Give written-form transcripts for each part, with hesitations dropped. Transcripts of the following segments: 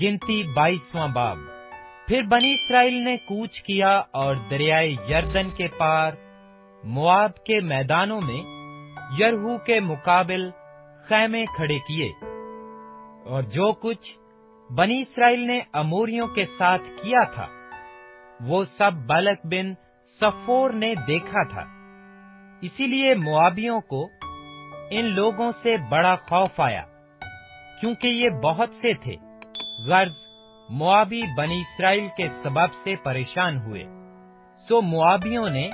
गिनती 22वां बाब। फिर बनी इस्राएल ने कूच किया और दरियाए यरदन के पार मोआब के मैदानों में यरहू के मुकाबिल खैमे खड़े किए। और जो कुछ बनी इस्राएल ने अमोरियों के साथ किया था, वो सब बालक बिन सफोर ने देखा था। इसीलिए मोआबियों को इन लोगों से बड़ा खौफ आया, क्योंकि ये बहुत से थे। गर्ज मोआबी बनी इस्राएल के सबब से परेशान हुए। सो मोआबियों ने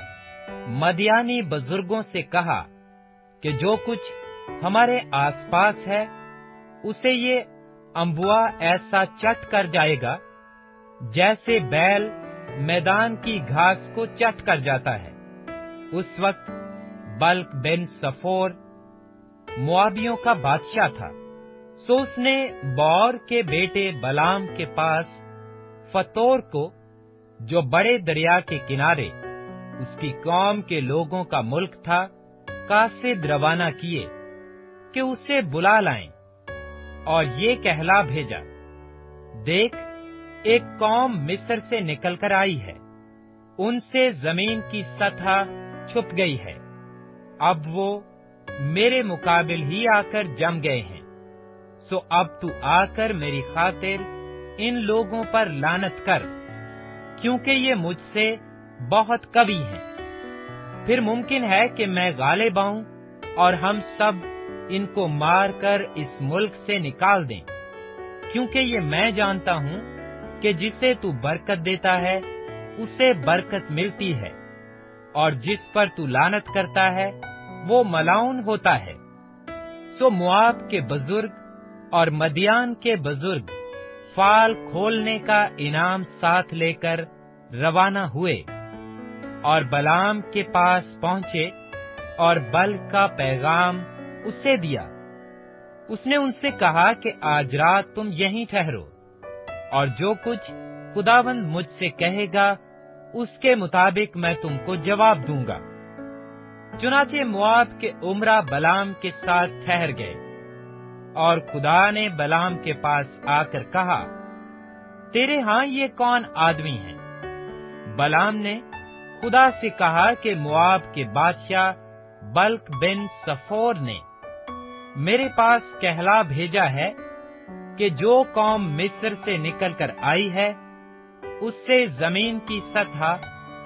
मदियानी बुजुर्गों से कहा कि जो कुछ हमारे आसपास है, उसे ये अम्बुआ ऐसा चट कर जाएगा जैसे बैल मैदान की घास को चट कर जाता है। उस वक्त बल्क बिन सफोर मोआबियों का बादशाह था। सो उसने बौर के बेटे बलाम के पास फतोर को, जो बड़े दरिया के किनारे उसकी कौम के लोगों का मुल्क था, कासिद रवाना किए कि उसे बुला लाएं, और ये कहला भेजा, देख, एक कौम मिस्र से निकलकर आई है, उनसे जमीन की सतह छुप गई है। अब वो मेरे मुकाबिल ही आकर जम गए हैं। सो अब तू आकर मेरी खातिर इन लोगों पर लानत कर, क्योंकि ये मुझसे बहुत कवि हैं। फिर मुमकिन है कि मैं गालिब आऊं और हम सब इनको मार कर इस मुल्क से निकाल दें, क्योंकि ये मैं जानता हूं कि जिसे तू बरकत देता है उसे बरकत मिलती है, और जिस पर तू लानत करता है वो मलाउन होता है। सो मोआब के बुजुर्ग और मदियान के बुजुर्ग फाल खोलने का इनाम साथ लेकर रवाना हुए और बलाम के पास पहुंचे और बल्क का पैगाम उसे दिया। उसने उनसे कहा कि आज रात तुम यहीं ठहरो, और जो कुछ खुदावंद मुझसे कहेगा उसके मुताबिक मैं तुमको जवाब दूंगा। चुनाचे मोआब के उमरा बलाम के साथ ठहर गए, और खुदा ने बलाम के पास आकर कहा, तेरे यहाँ ये कौन आदमी है? बलाम ने खुदा से कहा कि मोआब के बादशाह बल्क बिन सफोर ने मेरे पास कहला भेजा है कि जो कौम मिस्र से निकलकर आई है, उससे जमीन की सतह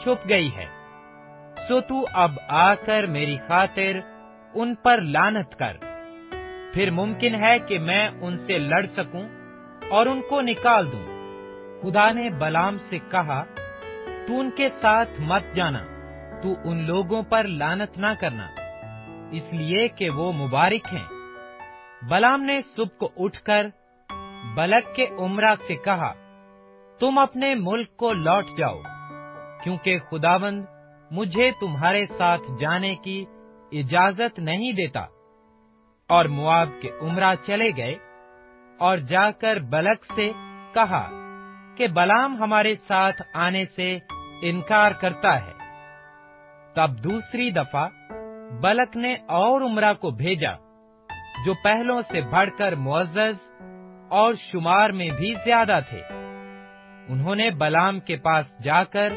छुप गई है। सो तू अब आकर मेरी खातिर उन पर लानत कर, फिर मुमकिन है कि मैं उनसे लड़ सकूं और उनको निकाल दूं। खुदा ने बलाम से कहा, तू उनके साथ मत जाना, तू उन लोगों पर लानत ना करना, इसलिए कि वो मुबारक हैं। बलाम ने सुबह को उठकर बलक के उमरा से कहा, तुम अपने मुल्क को लौट जाओ, क्योंकि खुदावंद मुझे तुम्हारे साथ जाने की इजाजत नहीं देता। और मोआब के उमरा चले गए और जाकर बलक से कहा कि बलाम हमारे साथ आने से इनकार करता है। तब दूसरी दफा बलक ने और उमरा को भेजा, जो पहलों से बढ़कर मुअज्जज और शुमार में भी ज्यादा थे। उन्होंने बलाम के पास जाकर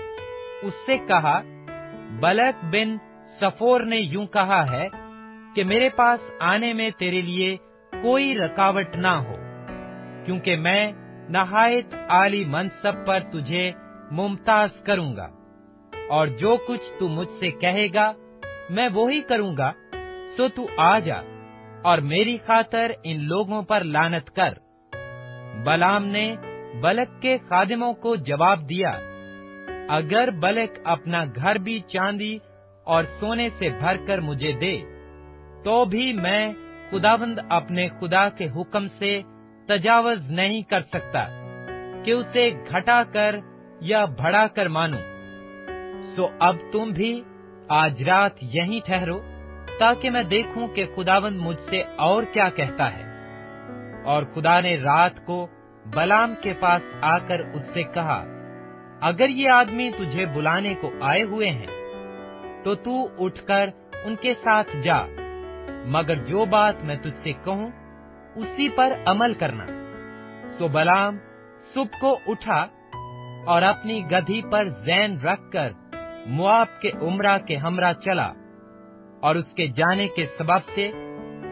उससे कहा, बलक बिन सफोर ने यूं कहा है कि मेरे पास आने में तेरे लिए कोई रुकावट ना हो, क्योंकि मैं नहायत आली मनसब पर तुझे मुमताज करूंगा, और जो कुछ तू मुझसे कहेगा मैं वो ही करूंगा। सो तू आ जा और मेरी खातिर इन लोगों पर लानत कर। बलाम ने बलक के खादिमों को जवाब दिया, अगर बलक अपना घर भी चांदी और सोने से भरकर मुझे दे, तो भी मैं खुदावंद अपने खुदा के हुक्म से तजावज नहीं कर सकता कि उसे घटा कर या बढ़ा कर मानूं। सो अब तुम भी आज रात यहीं ठहरो, ताकि मैं देखूं कि खुदावंद मुझसे और क्या कहता है। और खुदा ने रात को बलाम के पास आकर उससे कहा, अगर ये आदमी तुझे बुलाने को आए हुए हैं, तो तू उठकर उनके साथ जा, मगर जो बात मैं तुझसे कहूं उसी पर अमल करना। सो बलाम सुबह को उठा और अपनी गधी पर जैन रखकर मोआब के उमरा के हमरा चला, और उसके जाने के सबब से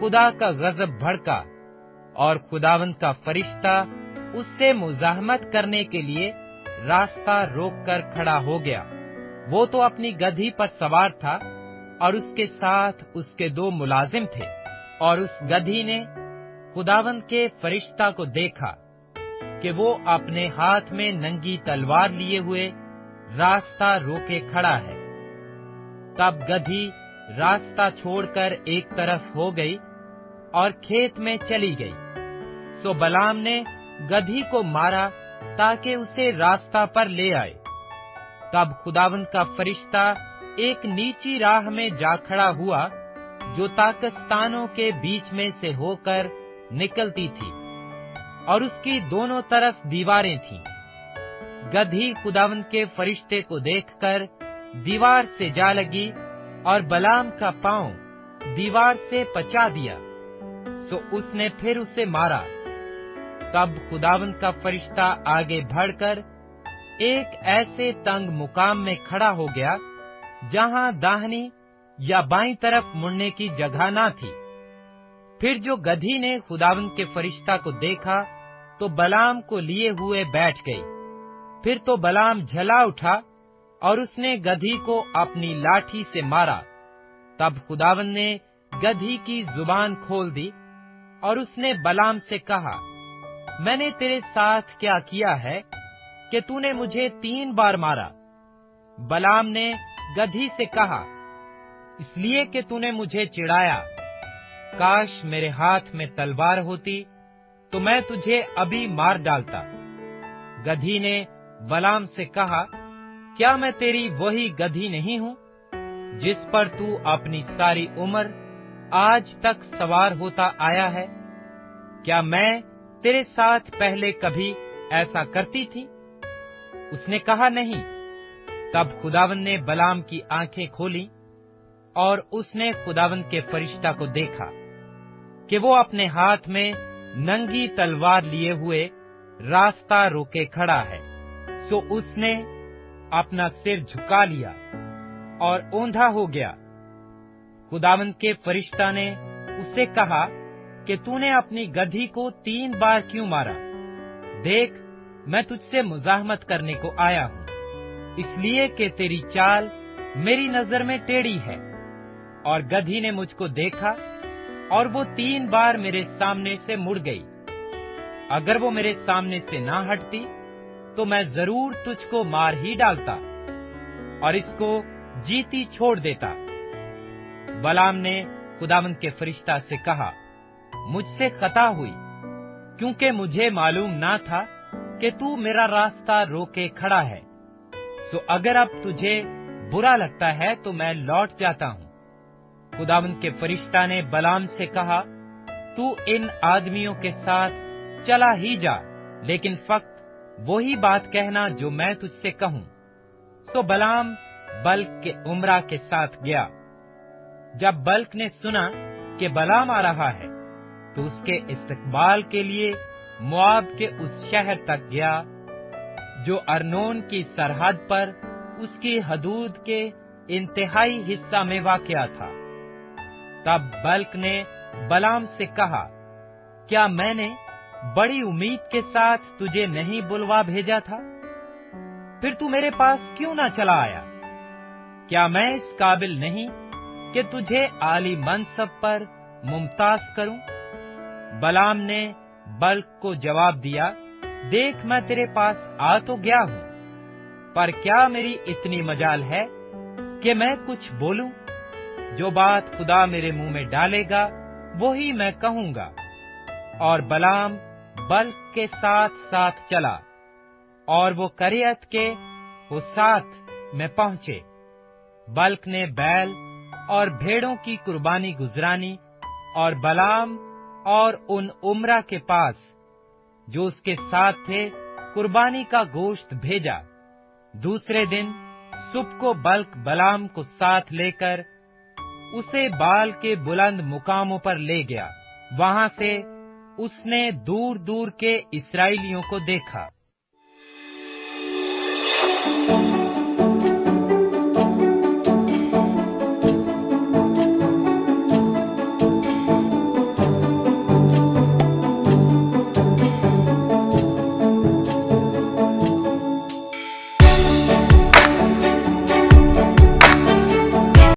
खुदा का गजब भड़का, और खुदावंद का फरिश्ता उससे मुजाहमत करने के लिए रास्ता रोककर खड़ा हो गया। वो तो अपनी गधी पर सवार था और उसके साथ उसके 2 मुलाजिम थे, और उस गधी ने खुदावंद के फरिश्ता को देखा कि वो अपने हाथ में नंगी तलवार लिए हुए रास्ता रोके खड़ा है। तब गधी रास्ता छोड़कर एक तरफ हो गई और खेत में चली गई। सो बलाम ने गधी को मारा ताकि उसे रास्ता पर ले आए। तब खुदावंद का फरिश्ता एक नीची राह में जा खड़ा हुआ, जो ताकस्तानों के बीच में से होकर निकलती थी, और उसकी दोनों तरफ दीवारें थीं। गधी खुदावंद के फरिश्ते को देखकर दीवार से जा लगी, और बलाम का पांव दीवार से पचा दिया। सो उसने फिर उसे मारा। तब खुदावंद का फरिश्ता आगे बढ़कर एक ऐसे तंग मुकाम में खड़ा हो गया जहां दाहिनी या बाईं तरफ मुड़ने की जगह ना थी। फिर जो गधी ने खुदावंद के फरिश्ता को देखा तो बलाम को लिए हुए बैठ गई। फिर तो बलाम झला उठा और उसने गधी को अपनी लाठी से मारा। तब खुदावंद ने गधी की जुबान खोल दी, और उसने बलाम से कहा, मैंने तेरे साथ क्या किया है कि तूने मुझे 3 बार मारा? बलाम ने गधी से कहा, इसलिए कि तूने मुझे चिढ़ाया। काश मेरे हाथ में तलवार होती तो मैं तुझे अभी मार डालता। गधी ने बलाम से कहा, क्या मैं तेरी वही गधी नहीं हूँ जिस पर तू अपनी सारी उम्र आज तक सवार होता आया है? क्या मैं तेरे साथ पहले कभी ऐसा करती थी? उसने कहा, नहीं। तब खुदावंद ने बलाम की आंखें खोली, और उसने खुदावंद के फरिश्ता को देखा कि वो अपने हाथ में नंगी तलवार लिए हुए रास्ता रोके खड़ा है। सो उसने अपना सिर झुका लिया और औंधा हो गया। खुदावंद के फरिश्ता ने उससे कहा कि तूने अपनी गधी को 3 बार क्यों मारा? देख, मैं तुझसे मुजाहमत करने को आया हूँ, इसलिए कि तेरी चाल मेरी नजर में टेढ़ी है। और गधी ने मुझको देखा, और वो 3 बार मेरे सामने से मुड़ गई। अगर वो मेरे सामने से ना हटती तो मैं जरूर तुझको मार ही डालता और इसको जीती छोड़ देता। बलाम ने खुदावंद के फरिश्ता से कहा, मुझसे खता हुई, क्योंकि मुझे मालूम ना था कि तू मेरा रास्ता रोके खड़ा है। सो अगर अब तुझे बुरा लगता है तो मैं लौट जाता हूँ। खुदावंद के फरिश्ता ने बलाम से कहा, तू इन आदमियों के साथ चला ही जा, लेकिन फक्त वही बात कहना जो मैं तुझसे कहूँ। सो बलाम बल्क के उमरा के साथ गया। जब बल्क ने सुना कि बलाम आ रहा है तो उसके इस्तकबाल के लिए मोआब के उस शहर तक गया जो अर्नोन की सरहद पर उसकी हदूद के इंतहाई हिस्सा में वाक़या था। तब बल्क ने बलाम से कहा, क्या मैंने बड़ी उम्मीद के साथ तुझे नहीं बुलवा भेजा था? फिर तू मेरे पास क्यों ना चला आया? क्या मैं इस काबिल नहीं कि तुझे आली मनसब पर मुमताज करूं? बलाम ने बल्क को जवाब दिया, देख, मैं तेरे पास आ तो गया हूं, पर क्या मेरी इतनी मजाल है कि मैं कुछ बोलूं? जो बात खुदा मेरे मुंह में डालेगा वही मैं कहूंगा। और बलाम बल्क के साथ साथ चला, और वो करियत के हुसात में पहुंचे। बल्क ने बैल और भेड़ों की कुर्बानी गुजरानी, और बलाम और उन उमरा के पास जो उसके साथ थे कुर्बानी का गोश्त भेजा। दूसरे दिन सुबह को बल्क बलाम को साथ लेकर उसे बाल के बुलंद मुकामों पर ले गया। वहां से उसने दूर दूर के इस्राएलियों को देखा। ہے۔